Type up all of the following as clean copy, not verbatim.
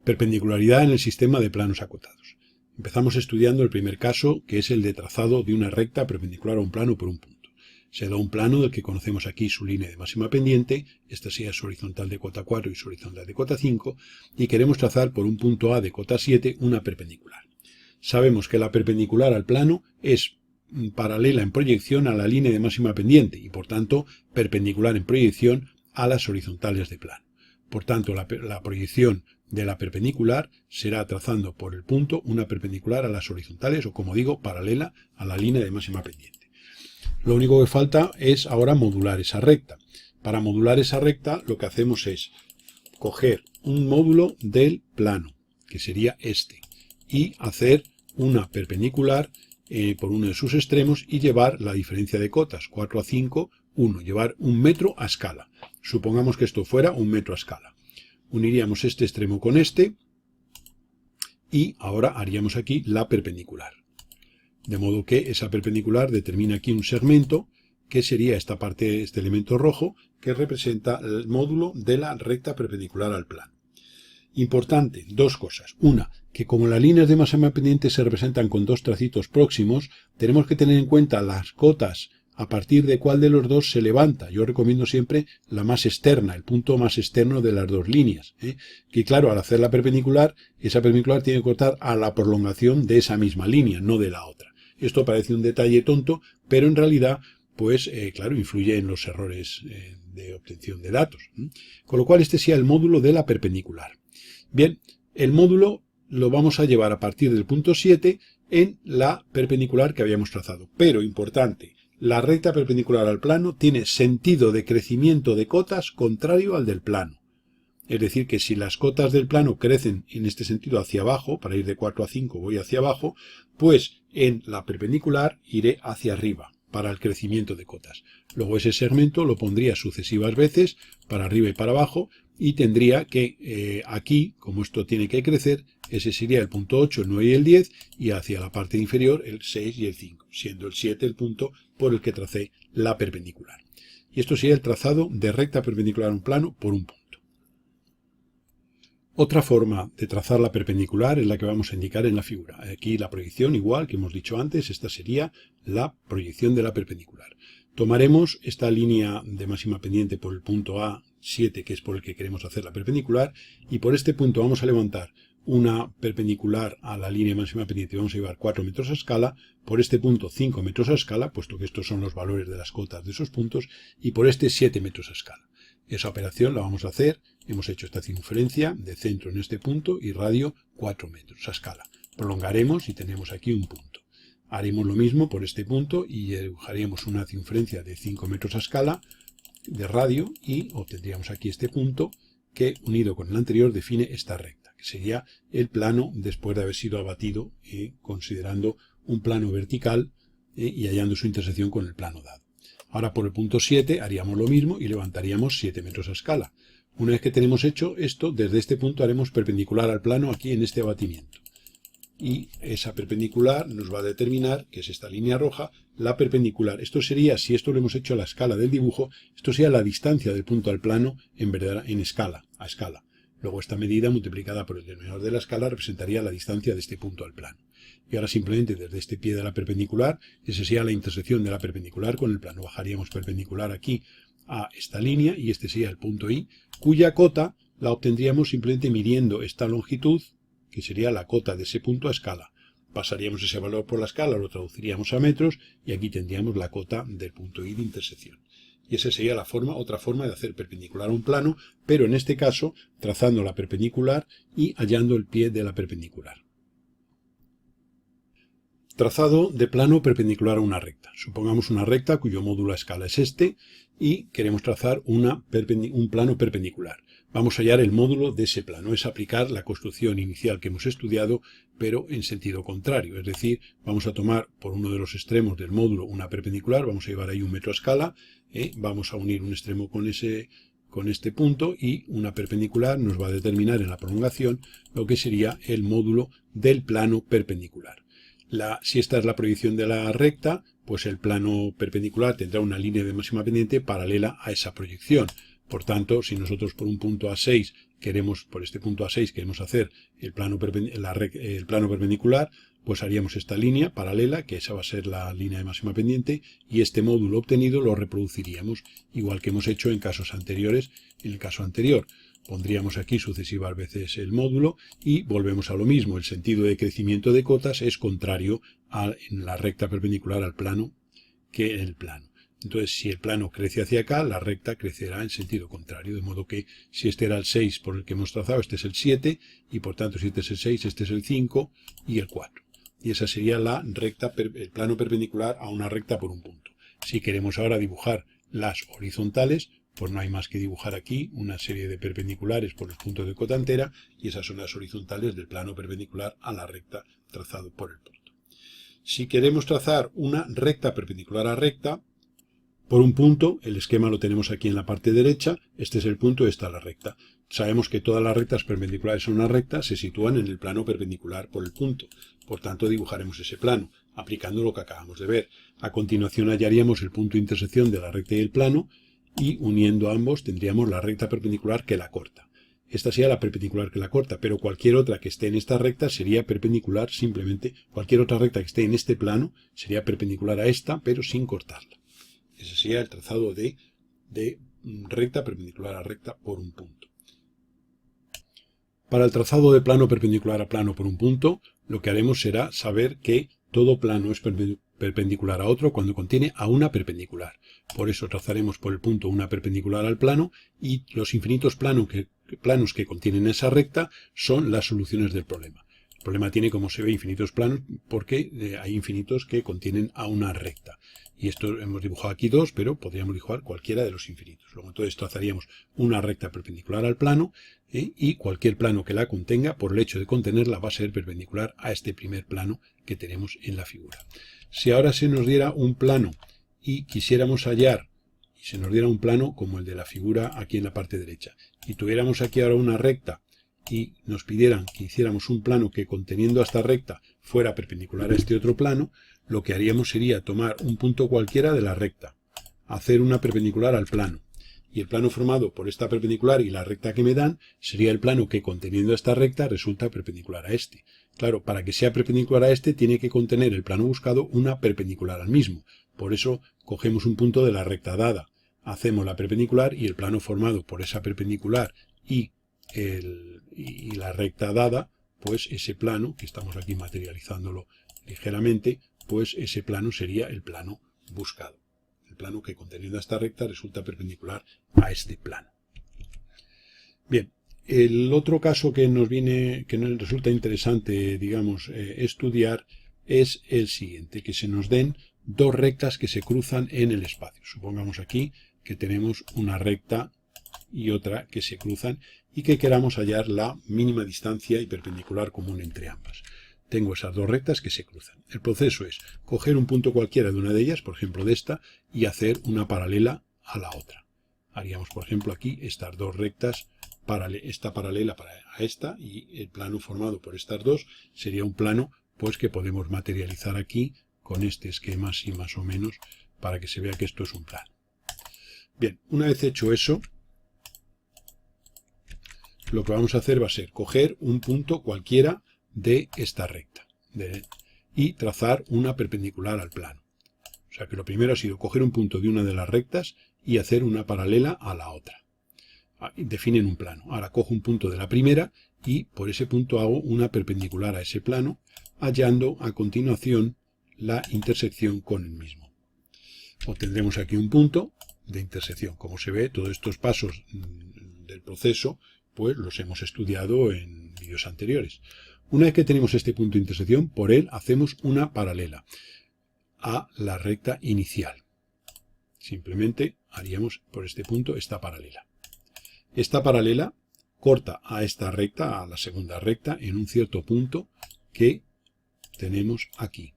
Perpendicularidad en el sistema de planos acotados. Empezamos estudiando el primer caso, que es el de trazado de una recta perpendicular a un plano por un punto. Se da un plano del que conocemos aquí su línea de máxima pendiente, esta sería su horizontal de cota 4 y su horizontal de cota 5, y queremos trazar por un punto A de cota 7 una perpendicular. Sabemos que la perpendicular al plano es paralela en proyección a la línea de máxima pendiente y por tanto perpendicular en proyección a las horizontales de plano. Por tanto, la proyección de la perpendicular será trazando por el punto una perpendicular a las horizontales o, como digo, paralela a la línea de máxima pendiente. Lo único que falta es ahora modular esa recta. Para modular esa recta lo que hacemos es coger un módulo del plano, que sería este, y hacer una perpendicular por uno de sus extremos y llevar la diferencia de cotas, 4 a 5, 1, llevar 1 metro a escala. Supongamos que esto fuera 1 metro a escala. Uniríamos este extremo con este y ahora haríamos aquí la perpendicular. De modo que esa perpendicular determina aquí un segmento que sería esta parte, este elemento rojo, que representa el módulo de la recta perpendicular al plano. Importante, dos cosas. Una, que como las líneas de máxima pendiente se representan con dos tracitos próximos, tenemos que tener en cuenta las cotas a partir de cuál de los dos se levanta. Yo recomiendo siempre la más externa, el punto más externo de las dos líneas. Que claro, al hacer la perpendicular, esa perpendicular tiene que cortar a la prolongación de esa misma línea, no de la otra. Esto parece un detalle tonto, pero en realidad, pues claro, influye en los errores de obtención de datos. Con lo cual este sería el módulo de la perpendicular. Bien, el módulo lo vamos a llevar a partir del punto 7 en la perpendicular que habíamos trazado. Pero, importante, la recta perpendicular al plano tiene sentido de crecimiento de cotas contrario al del plano. Es decir, que si las cotas del plano crecen en este sentido hacia abajo, para ir de 4 a 5 voy hacia abajo, pues en la perpendicular iré hacia arriba para el crecimiento de cotas. Luego ese segmento lo pondría sucesivas veces para arriba y para abajo y tendría que aquí, como esto tiene que crecer, ese sería el punto 8, el 9 y el 10 y hacia la parte inferior el 6 y el 5, siendo el 7 el punto por el que tracé la perpendicular. Y esto sería el trazado de recta perpendicular a un plano por un punto. Otra forma de trazar la perpendicular es la que vamos a indicar en la figura. Aquí la proyección, igual que hemos dicho antes, esta sería la proyección de la perpendicular. Tomaremos esta línea de máxima pendiente por el punto A7, que es por el que queremos hacer la perpendicular, y por este punto vamos a levantar una perpendicular a la línea máxima pendiente. Vamos a llevar 4 metros a escala, por este punto 5 metros a escala, puesto que estos son los valores de las cotas de esos puntos, y por este 7 metros a escala. Esa operación la vamos a hacer, hemos hecho esta circunferencia de centro en este punto y radio 4 metros a escala. Prolongaremos y tenemos aquí un punto. Haremos lo mismo por este punto y dibujaríamos una circunferencia de 5 metros a escala de radio y obtendríamos aquí este punto que unido con el anterior define esta recta, que sería el plano después de haber sido abatido considerando un plano vertical y hallando su intersección con el plano dado. Ahora por el punto 7 haríamos lo mismo y levantaríamos 7 metros a escala. Una vez que tenemos hecho esto, desde este punto haremos perpendicular al plano aquí en este abatimiento. Y esa perpendicular nos va a determinar, que es esta línea roja, la perpendicular. Esto sería, si esto lo hemos hecho a la escala del dibujo, esto sería la distancia del punto al plano en escala, a escala. Luego esta medida multiplicada por el denominador de la escala representaría la distancia de este punto al plano. Y ahora simplemente desde este pie de la perpendicular, esa sería la intersección de la perpendicular con el plano. Bajaríamos perpendicular aquí a esta línea y este sería el punto I, cuya cota la obtendríamos simplemente midiendo esta longitud, que sería la cota de ese punto a escala. Pasaríamos ese valor por la escala, lo traduciríamos a metros y aquí tendríamos la cota del punto I de intersección. Y esa sería otra forma de hacer perpendicular a un plano, pero en este caso trazando la perpendicular y hallando el pie de la perpendicular. Trazado de plano perpendicular a una recta. Supongamos una recta cuyo módulo a escala es este y queremos trazar un plano perpendicular. Vamos a hallar el módulo de ese plano, es aplicar la construcción inicial que hemos estudiado, pero en sentido contrario. Es decir, vamos a tomar por uno de los extremos del módulo una perpendicular, vamos a llevar ahí 1 metro a escala, vamos a unir un extremo con este punto y una perpendicular nos va a determinar en la prolongación lo que sería el módulo del plano perpendicular. Si esta es la proyección de la recta, pues el plano perpendicular tendrá una línea de máxima pendiente paralela a esa proyección. Por tanto, si nosotros por un punto A6 queremos, por este punto A6, queremos hacer el plano perpendicular, pues haríamos esta línea paralela, que esa va a ser la línea de máxima pendiente, y este módulo obtenido lo reproduciríamos, igual que hemos hecho en casos anteriores. En el caso anterior pondríamos aquí sucesivas veces el módulo y volvemos a lo mismo. El sentido de crecimiento de cotas es contrario en la recta perpendicular al plano que en el plano. Entonces, si el plano crece hacia acá, la recta crecerá en sentido contrario, de modo que si este era el 6 por el que hemos trazado, este es el 7, y por tanto si este es el 6, este es el 5 y el 4. Y esa sería la recta, el plano perpendicular a una recta por un punto. Si queremos ahora dibujar las horizontales, pues no hay más que dibujar aquí una serie de perpendiculares por los puntos de cota entera, y esas son las horizontales del plano perpendicular a la recta trazado por el punto. Si queremos trazar una recta perpendicular a recta, por un punto, el esquema lo tenemos aquí en la parte derecha, este es el punto, esta es la recta. Sabemos que todas las rectas perpendiculares a una recta se sitúan en el plano perpendicular por el punto. Por tanto, dibujaremos ese plano, aplicando lo que acabamos de ver. A continuación hallaríamos el punto de intersección de la recta y el plano, y uniendo ambos tendríamos la recta perpendicular que la corta. Esta sería la perpendicular que la corta, pero cualquier otra que esté en esta recta sería perpendicular simplemente. Cualquier otra recta que esté en este plano sería perpendicular a esta, pero sin cortarla. Ese sería el trazado de recta perpendicular a recta por un punto. Para el trazado de plano perpendicular a plano por un punto, lo que haremos será saber que todo plano es perpendicular a otro cuando contiene a una perpendicular. Por eso trazaremos por el punto una perpendicular al plano, y los infinitos planos que contienen esa recta son las soluciones del problema. El problema tiene, como se ve, infinitos planos porque hay infinitos que contienen a una recta. Y esto hemos dibujado aquí dos, pero podríamos dibujar cualquiera de los infinitos. Luego entonces trazaríamos una recta perpendicular al plano, y cualquier plano que la contenga, por el hecho de contenerla, va a ser perpendicular a este primer plano que tenemos en la figura. Si ahora se nos diera un plano y quisiéramos hallar, y se nos diera un plano como el de la figura aquí en la parte derecha, y tuviéramos aquí ahora una recta, y nos pidieran que hiciéramos un plano que conteniendo a esta recta fuera perpendicular a este otro plano, lo que haríamos sería tomar un punto cualquiera de la recta, hacer una perpendicular al plano, y el plano formado por esta perpendicular y la recta que me dan sería el plano que conteniendo a esta recta resulta perpendicular a este. Claro, para que sea perpendicular a este tiene que contener el plano buscado una perpendicular al mismo. Por eso cogemos un punto de la recta dada, hacemos la perpendicular, y el plano formado por esa perpendicular y la recta dada, pues ese plano, que estamos aquí materializándolo ligeramente, pues ese plano sería el plano buscado. El plano que conteniendo esta recta resulta perpendicular a este plano. Bien, el otro caso que nos resulta interesante, digamos, estudiar es el siguiente, que se nos den dos rectas que se cruzan en el espacio. Supongamos aquí que tenemos una recta y otra que se cruzan y que queramos hallar la mínima distancia y perpendicular común entre ambas. Tengo esas dos rectas que se cruzan. El proceso es coger un punto cualquiera de una de ellas, por ejemplo de esta, y hacer una paralela a la otra. Haríamos, por ejemplo, aquí estas dos rectas, esta paralela a esta, y el plano formado por estas dos sería un plano pues que podemos materializar aquí con este esquema así más o menos, para que se vea que esto es un plano. Bien, una vez hecho eso, lo que vamos a hacer va a ser coger un punto cualquiera de esta recta y trazar una perpendicular al plano. O sea que lo primero ha sido coger un punto de una de las rectas y hacer una paralela a la otra. Definen un plano. Ahora cojo un punto de la primera y por ese punto hago una perpendicular a ese plano, hallando a continuación la intersección con el mismo. Obtendremos aquí un punto de intersección. Como se ve, todos estos pasos del proceso pues los hemos estudiado en vídeos anteriores. Una vez que tenemos este punto de intersección, por él hacemos una paralela a la recta inicial. Simplemente haríamos por este punto esta paralela. Esta paralela corta a esta recta, a la segunda recta, en un cierto punto que tenemos aquí.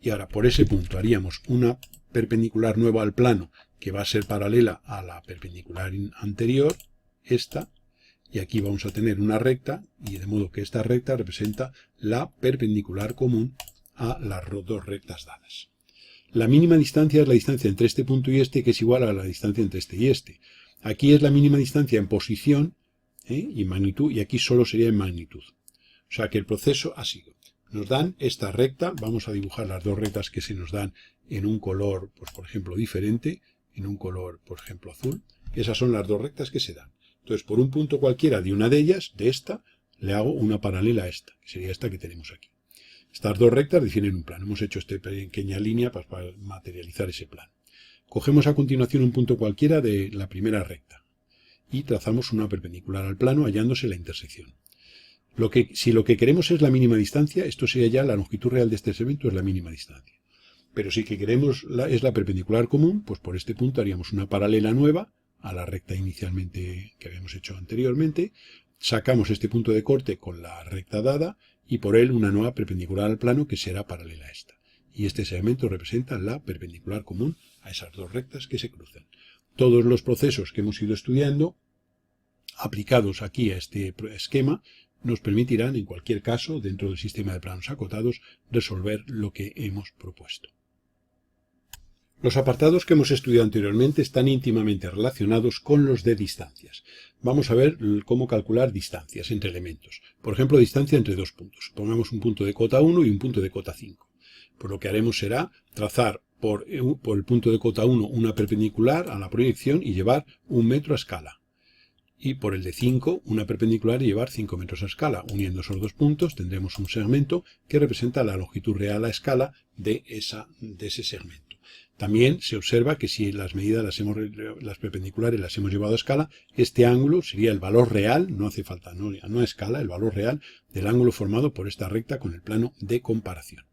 Y ahora por ese punto haríamos una perpendicular nueva al plano que va a ser paralela a la perpendicular anterior, esta, y aquí vamos a tener una recta, y de modo que esta recta representa la perpendicular común a las dos rectas dadas. La mínima distancia es la distancia entre este punto y este, que es igual a la distancia entre este y este. Aquí es la mínima distancia en posición y en magnitud, y aquí solo sería en magnitud. O sea que el proceso ha sido, nos dan esta recta, vamos a dibujar las dos rectas que se nos dan en un color, pues por ejemplo, diferente, en un color, por ejemplo, azul. Esas son las dos rectas que se dan. Entonces, por un punto cualquiera de una de ellas, de esta, le hago una paralela a esta, que sería esta que tenemos aquí. Estas dos rectas definen un plano. Hemos hecho esta pequeña línea para materializar ese plano. Cogemos a continuación un punto cualquiera de la primera recta y trazamos una perpendicular al plano hallándose la intersección. Si lo que queremos es la mínima distancia, esto sería ya la longitud real de este segmento, es la mínima distancia. Pero si que queremos es la perpendicular común, pues por este punto haríamos una paralela nueva a la recta inicialmente que habíamos hecho anteriormente, sacamos este punto de corte con la recta dada y por él una nueva perpendicular al plano que será paralela a esta. Y este segmento representa la perpendicular común a esas dos rectas que se cruzan. Todos los procesos que hemos ido estudiando, aplicados aquí a este esquema, nos permitirán, en cualquier caso, dentro del sistema de planos acotados, resolver lo que hemos propuesto. Los apartados que hemos estudiado anteriormente están íntimamente relacionados con los de distancias. Vamos a ver cómo calcular distancias entre elementos. Por ejemplo, distancia entre dos puntos. Pongamos un punto de cota 1 y un punto de cota 5. Pues lo que haremos será trazar por el punto de cota 1 una perpendicular a la proyección y llevar 1 metro a escala. Y por el de 5 una perpendicular y llevar 5 metros a escala. Uniendo esos dos puntos tendremos un segmento que representa la longitud real a escala de ese segmento. También se observa que si las medidas las perpendiculares las hemos llevado a escala, este ángulo sería el valor real, no hace falta, no a escala, el valor real del ángulo formado por esta recta con el plano de comparación.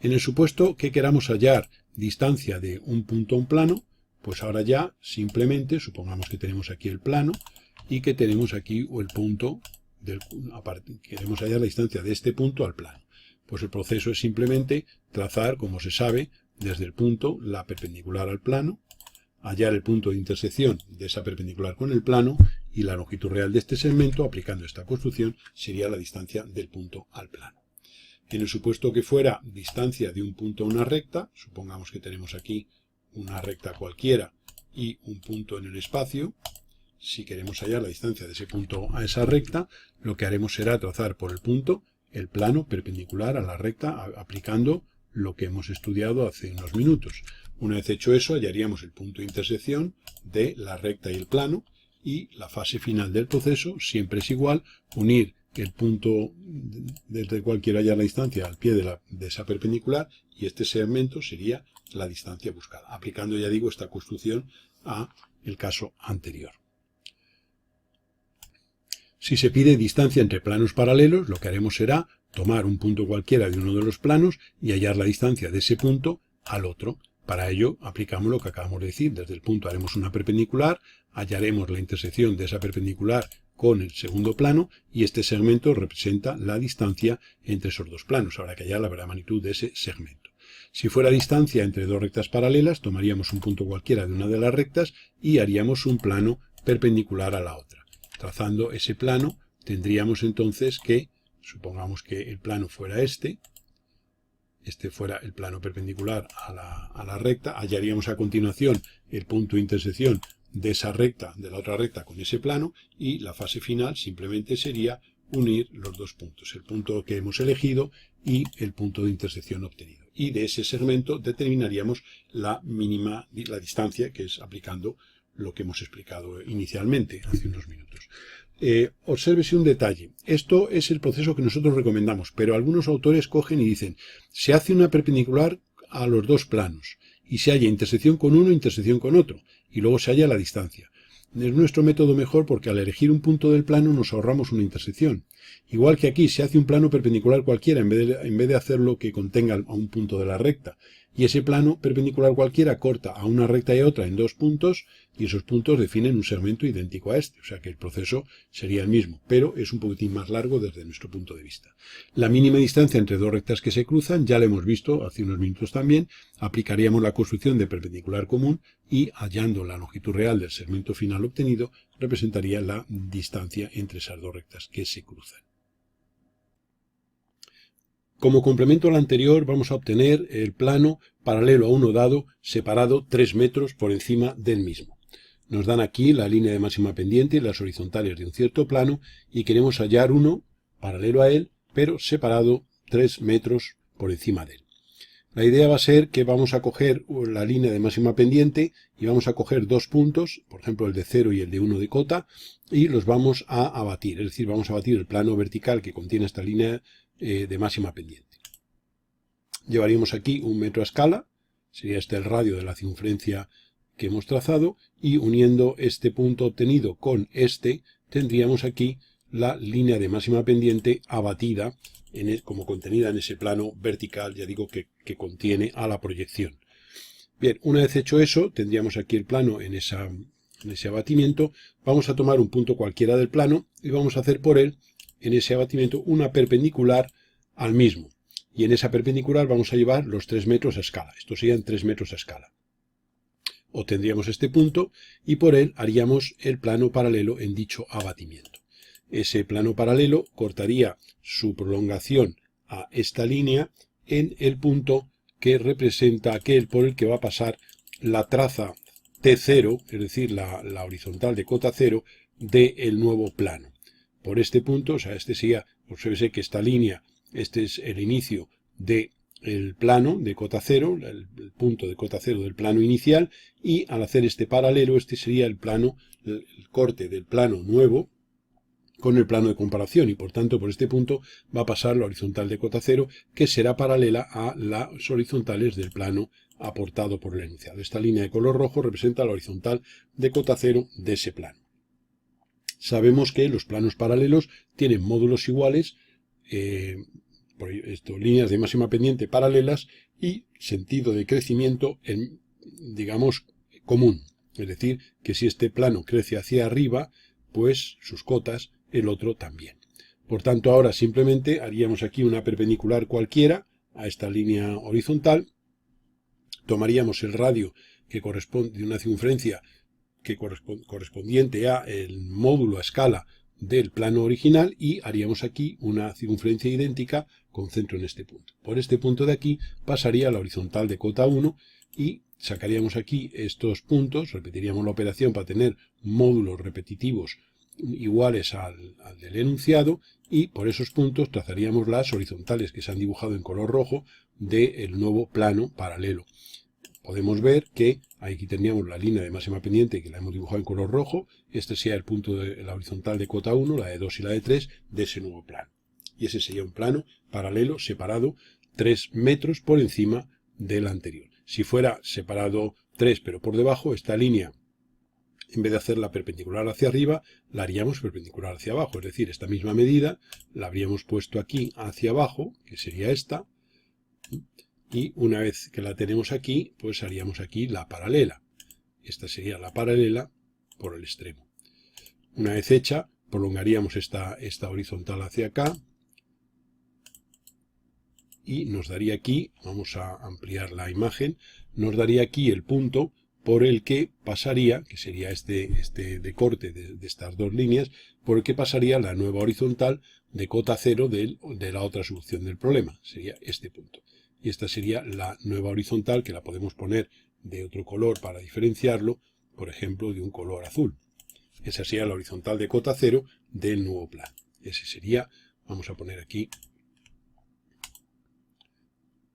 En el supuesto que queramos hallar distancia de un punto a un plano, pues ahora ya simplemente supongamos que tenemos aquí el plano y que tenemos aquí el punto, queremos hallar la distancia de este punto al plano. Pues el proceso es simplemente trazar, como se sabe, desde el punto la perpendicular al plano, hallar el punto de intersección de esa perpendicular con el plano y la longitud real de este segmento, aplicando esta construcción, sería la distancia del punto al plano. En el supuesto que fuera distancia de un punto a una recta, supongamos que tenemos aquí una recta cualquiera y un punto en el espacio, si queremos hallar la distancia de ese punto a esa recta, lo que haremos será trazar por el punto el plano perpendicular a la recta aplicando lo que hemos estudiado hace unos minutos. Una vez hecho eso, hallaríamos el punto de intersección de la recta y el plano y la fase final del proceso siempre es igual, unir el punto desde el cual quiero hallar la distancia al pie de esa perpendicular y este segmento sería la distancia buscada, aplicando, ya digo, esta construcción a el caso anterior. Si se pide distancia entre planos paralelos, lo que haremos será tomar un punto cualquiera de uno de los planos y hallar la distancia de ese punto al otro. Para ello aplicamos lo que acabamos de decir. Desde el punto haremos una perpendicular, hallaremos la intersección de esa perpendicular con el segundo plano y este segmento representa la distancia entre esos dos planos. Habrá que hallar la verdadera magnitud de ese segmento. Si fuera distancia entre dos rectas paralelas, tomaríamos un punto cualquiera de una de las rectas y haríamos un plano perpendicular a la otra. Trazando ese plano, tendríamos entonces que, supongamos que el plano fuera este fuera el plano perpendicular a la recta, hallaríamos a continuación el punto de intersección de esa recta, de la otra recta con ese plano y la fase final simplemente sería unir los dos puntos, el punto que hemos elegido y el punto de intersección obtenido. Y de ese segmento determinaríamos la distancia, que es aplicando lo que hemos explicado inicialmente, hace unos minutos. Obsérvese un detalle. Esto es el proceso que nosotros recomendamos, pero algunos autores cogen y dicen, se hace una perpendicular a los dos planos y se halla intersección con uno, intersección con otro, y luego se halla la distancia. Es nuestro método mejor porque al elegir un punto del plano nos ahorramos una intersección. Igual que aquí se hace un plano perpendicular cualquiera en vez de hacer lo que contenga a un punto de la recta. Y ese plano perpendicular cualquiera corta a una recta y a otra en dos puntos y esos puntos definen un segmento idéntico a este. O sea que el proceso sería el mismo, pero es un poquitín más largo desde nuestro punto de vista. La mínima distancia entre dos rectas que se cruzan, ya lo hemos visto hace unos minutos también, aplicaríamos la construcción de perpendicular común y hallando la longitud real del segmento final obtenido, representaría la distancia entre esas dos rectas que se cruzan. Como complemento al anterior vamos a obtener el plano paralelo a uno dado separado 3 metros por encima del mismo. Nos dan aquí la línea de máxima pendiente y las horizontales de un cierto plano y queremos hallar uno paralelo a él, pero separado 3 metros por encima de él. La idea va a ser que vamos a coger la línea de máxima pendiente y vamos a coger dos puntos, por ejemplo el de 0 y el de 1 de cota, y los vamos a abatir, es decir, vamos a abatir el plano vertical que contiene esta línea de máxima pendiente. Llevaríamos aquí 1 metro a escala, sería este el radio de la circunferencia que hemos trazado, y uniendo este punto obtenido con este, tendríamos aquí la línea de máxima pendiente abatida como contenida en ese plano vertical, ya digo, que contiene a la proyección. Bien, una vez hecho eso, tendríamos aquí el plano en ese abatimiento. Vamos a tomar un punto cualquiera del plano y vamos a hacer por él, en ese abatimiento, una perpendicular al mismo. Y en esa perpendicular vamos a llevar los 3 metros a escala. Estos serían 3 metros a escala. Obtendríamos este punto y por él haríamos el plano paralelo en dicho abatimiento. Ese plano paralelo cortaría su prolongación a esta línea en el punto que representa aquel por el que va a pasar la traza T0, es decir, la horizontal de cota 0 del nuevo plano. Por este punto, o sea, este sería, observe que esta línea, este es el inicio del plano de cota 0, el punto de cota 0 del plano inicial, y al hacer este paralelo, este sería el plano, el corte del plano nuevo con el plano de comparación, y por tanto por este punto va a pasar la horizontal de cota 0, que será paralela a las horizontales del plano aportado por el enunciado. Esta línea de color rojo representa la horizontal de cota 0 de ese plano. Sabemos que los planos paralelos tienen módulos iguales, líneas de máxima pendiente paralelas y sentido de crecimiento digamos, común. Es decir, que si este plano crece hacia arriba, pues sus cotas, el otro también. Por tanto, ahora simplemente haríamos aquí una perpendicular cualquiera a esta línea horizontal, tomaríamos el radio que corresponde de una circunferencia correspondiente a el módulo a escala del plano original y haríamos aquí una circunferencia idéntica con centro en este punto. Por este punto de aquí pasaría la horizontal de cota 1 y sacaríamos aquí estos puntos, repetiríamos la operación para tener módulos repetitivos iguales al del enunciado y por esos puntos trazaríamos las horizontales que se han dibujado en color rojo del nuevo plano paralelo. Podemos ver que aquí tendríamos la línea de máxima pendiente que la hemos dibujado en color rojo. Este sería el punto de la horizontal de cota 1, la de 2 y la de 3 de ese nuevo plano. Y ese sería un plano paralelo separado 3 metros por encima del anterior. Si fuera separado 3 pero por debajo, esta línea, en vez de hacerla perpendicular hacia arriba, la haríamos perpendicular hacia abajo. Es decir, esta misma medida la habríamos puesto aquí hacia abajo, que sería esta. Y una vez que la tenemos aquí, pues haríamos aquí la paralela. Esta sería la paralela por el extremo. Una vez hecha, prolongaríamos esta horizontal hacia acá. Y nos daría aquí, vamos a ampliar la imagen, nos daría aquí el punto por el que pasaría, que sería este de corte de estas dos líneas, por el que pasaría la nueva horizontal de cota 0 de la otra solución del problema. Sería este punto. Y esta sería la nueva horizontal, que la podemos poner de otro color para diferenciarlo, por ejemplo, de un color azul. Esa sería la horizontal de cota 0 del nuevo plano. Ese sería, vamos a poner aquí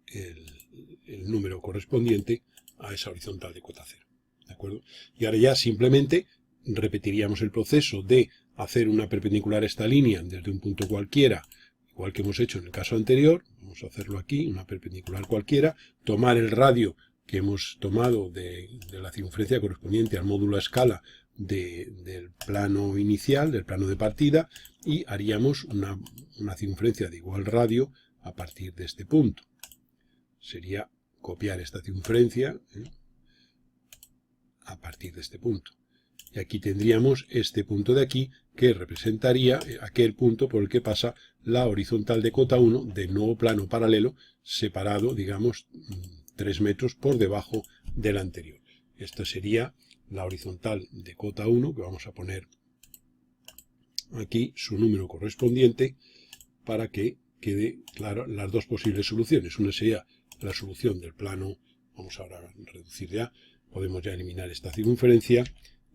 el número correspondiente a esa horizontal de cota 0. ¿De acuerdo? Y ahora ya simplemente repetiríamos el proceso de hacer una perpendicular a esta línea desde un punto cualquiera, igual que hemos hecho en el caso anterior. Vamos a hacerlo aquí, una perpendicular cualquiera, tomar el radio que hemos tomado de la circunferencia correspondiente al módulo a escala del plano inicial, del plano de partida, y haríamos una circunferencia de igual radio a partir de este punto. Sería copiar esta circunferencia a partir de este punto. Y aquí tendríamos este punto de aquí que representaría aquel punto por el que pasa la horizontal de cota 1 del nuevo plano paralelo separado, digamos, 3 metros por debajo del anterior. Esta sería la horizontal de cota 1, que vamos a poner aquí su número correspondiente para que quede claro las dos posibles soluciones. Una sería la solución del plano, vamos ahora a reducir ya, podemos ya eliminar esta circunferencia,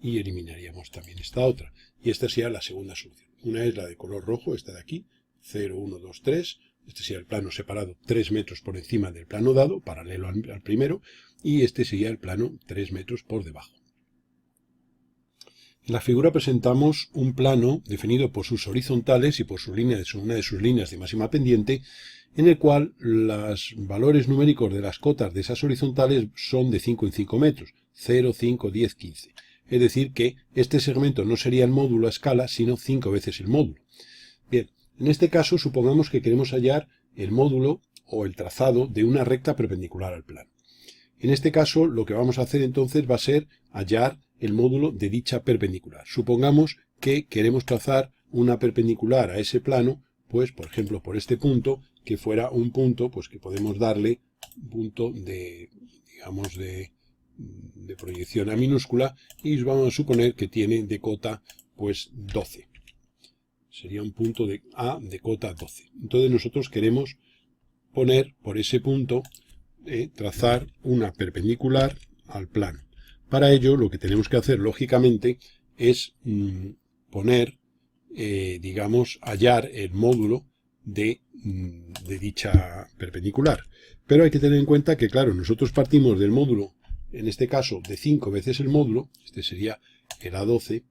y eliminaríamos también esta otra. Y esta sería la segunda solución. Una es la de color rojo, esta de aquí, 0, 1, 2, 3. Este sería el plano separado 3 metros por encima del plano dado, paralelo al primero, y este sería el plano 3 metros por debajo. En la figura presentamos un plano definido por sus horizontales y por una de sus líneas de máxima pendiente, en el cual los valores numéricos de las cotas de esas horizontales son de 5 en 5 metros, 0, 5, 10, 15. Es decir que este segmento no sería el módulo a escala, sino 5 veces el módulo. Bien, en este caso supongamos que queremos hallar el módulo o el trazado de una recta perpendicular al plano. En este caso lo que vamos a hacer entonces va a ser hallar el módulo de dicha perpendicular. Supongamos que queremos trazar una perpendicular a ese plano, pues por ejemplo por este punto, que fuera un punto pues que podemos darle un punto de, digamos, de proyección A minúscula, y vamos a suponer que tiene de cota pues 12. Sería un punto de A de cota 12. Entonces nosotros queremos poner por ese punto, trazar una perpendicular al plano. Para ello lo que tenemos que hacer lógicamente es poner, digamos, hallar el módulo de dicha perpendicular. Pero hay que tener en cuenta que, claro, nosotros partimos del módulo, en este caso, de 5 veces el módulo, este sería el A12,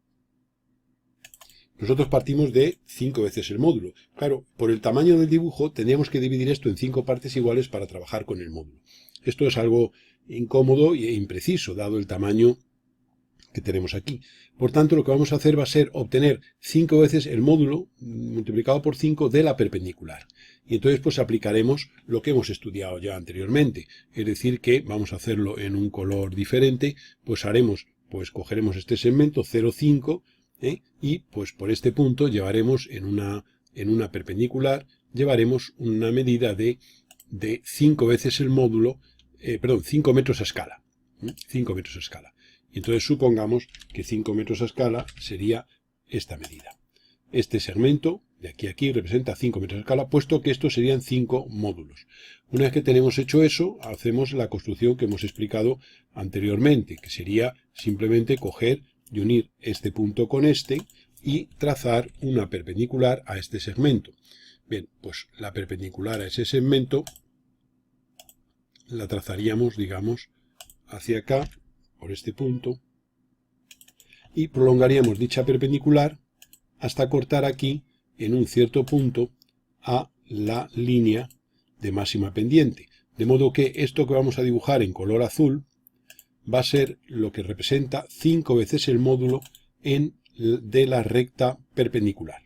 nosotros partimos de 5 veces el módulo. Claro, por el tamaño del dibujo tendríamos que dividir esto en 5 partes iguales para trabajar con el módulo. Esto es algo incómodo e impreciso, dado el tamaño que tenemos aquí. Por tanto, lo que vamos a hacer va a ser obtener 5 veces el módulo multiplicado por 5 de la perpendicular. Y entonces pues aplicaremos lo que hemos estudiado ya anteriormente. Es decir que vamos a hacerlo en un color diferente, pues cogeremos este segmento 0,5, y pues por este punto llevaremos en una perpendicular, llevaremos una medida de 5 veces el módulo, 5 metros a escala. 5 metros a escala. Y entonces supongamos que 5 metros a escala sería esta medida. Este segmento de aquí a aquí representa 5 metros a escala, puesto que estos serían 5 módulos. Una vez que tenemos hecho eso, hacemos la construcción que hemos explicado anteriormente, que sería simplemente coger y unir este punto con este y trazar una perpendicular a este segmento. Bien, pues la perpendicular a ese segmento la trazaríamos, digamos, hacia acá, por este punto, y prolongaríamos dicha perpendicular hasta cortar aquí, en un cierto punto, a la línea de máxima pendiente. De modo que esto que vamos a dibujar en color azul va a ser lo que representa 5 veces el módulo de la recta perpendicular.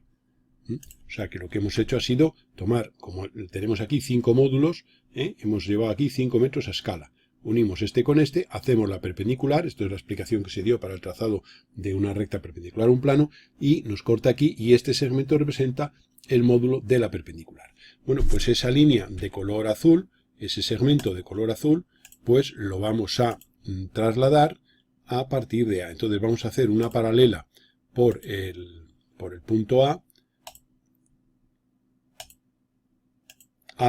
O sea que lo que hemos hecho ha sido tomar, como tenemos aquí 5 módulos, hemos llevado aquí 5 metros a escala. Unimos este con este, hacemos la perpendicular, esto es la explicación que se dio para el trazado de una recta perpendicular a un plano, y nos corta aquí, y este segmento representa el módulo de la perpendicular. Bueno, pues esa línea de color azul, ese segmento de color azul, pues lo vamos a trasladar a partir de A. Entonces vamos a hacer una paralela por el punto A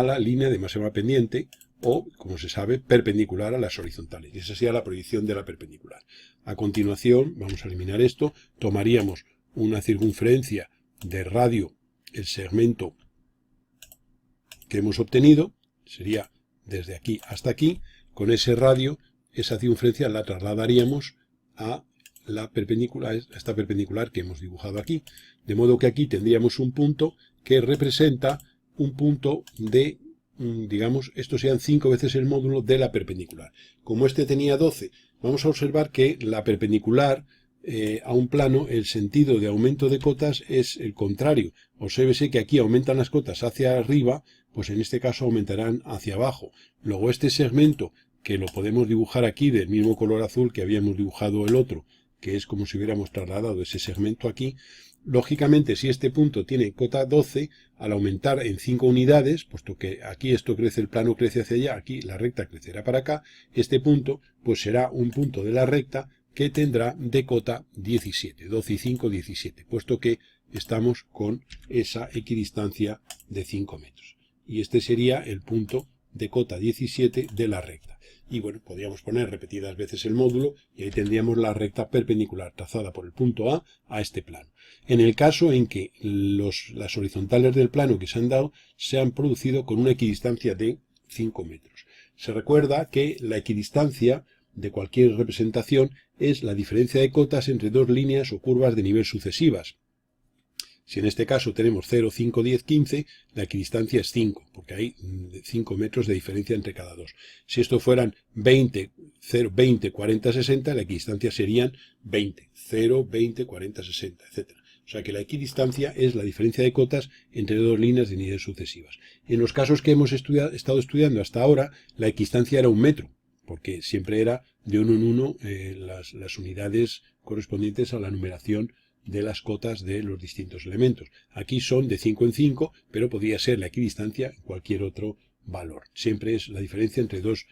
la línea de máxima pendiente, o, como se sabe, perpendicular a las horizontales. Y esa sería la proyección de la perpendicular. A continuación, vamos a eliminar esto, tomaríamos una circunferencia de radio, el segmento que hemos obtenido, sería desde aquí hasta aquí, con ese radio, esa circunferencia la trasladaríamos a la perpendicular, a esta perpendicular que hemos dibujado aquí. De modo que aquí tendríamos un punto que representa un punto de, digamos, estos sean 5 veces el módulo de la perpendicular. Como este tenía 12, vamos a observar que la perpendicular a un plano, el sentido de aumento de cotas es el contrario. Obsérvese que aquí aumentan las cotas hacia arriba, pues en este caso aumentarán hacia abajo. Luego este segmento, que lo podemos dibujar aquí del mismo color azul que habíamos dibujado el otro, que es como si hubiéramos trasladado ese segmento aquí, lógicamente si este punto tiene cota 12, al aumentar en 5 unidades, puesto que aquí esto crece, el plano crece hacia allá, aquí la recta crecerá para acá, este punto pues será un punto de la recta que tendrá de cota 17, 12 y 5, 17, puesto que estamos con esa equidistancia de 5 metros. Y este sería el punto de cota 17 de la recta. y bueno, podríamos poner repetidas veces el módulo y ahí tendríamos la recta perpendicular trazada por el punto a este plano. En el caso en que las horizontales del plano que se han dado se han producido con una equidistancia de 5 metros. Se recuerda que la equidistancia de cualquier representación es la diferencia de cotas entre dos líneas o curvas de nivel sucesivas. Si en este caso tenemos 0, 5, 10, 15, la equidistancia es 5, porque hay 5 metros de diferencia entre cada dos. Si esto fueran 20, 0, 20, 40, 60, la equidistancia serían 20, 0, 20, 40, 60, etc. O sea que la equidistancia es la diferencia de cotas entre dos líneas de nivel sucesivas. En los casos que hemos estado estudiando hasta ahora, la equidistancia era 1 metro, porque siempre era de uno en uno las unidades correspondientes a la numeración de las cotas de los distintos elementos. Aquí son de 5 en 5, pero podría ser la equidistancia en cualquier otro valor. Siempre es la diferencia entre los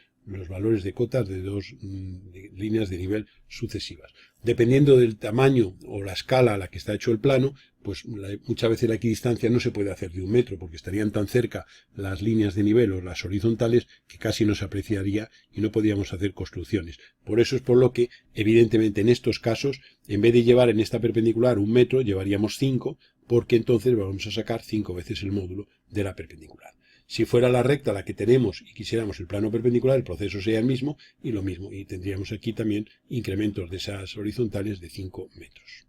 valores de cotas de dos líneas de nivel sucesivas. Dependiendo del tamaño o la escala a la que está hecho el plano, pues muchas veces la equidistancia no se puede hacer de 1 metro porque estarían tan cerca las líneas de nivel o las horizontales que casi no se apreciaría y no podríamos hacer construcciones. Por eso es por lo que, evidentemente, en estos casos, en vez de llevar en esta perpendicular 1 metro, llevaríamos 5, porque entonces vamos a sacar 5 veces el módulo de la perpendicular. Si fuera la recta la que tenemos y quisiéramos el plano perpendicular, el proceso sería el mismo, y tendríamos aquí también incrementos de esas horizontales de 5 metros.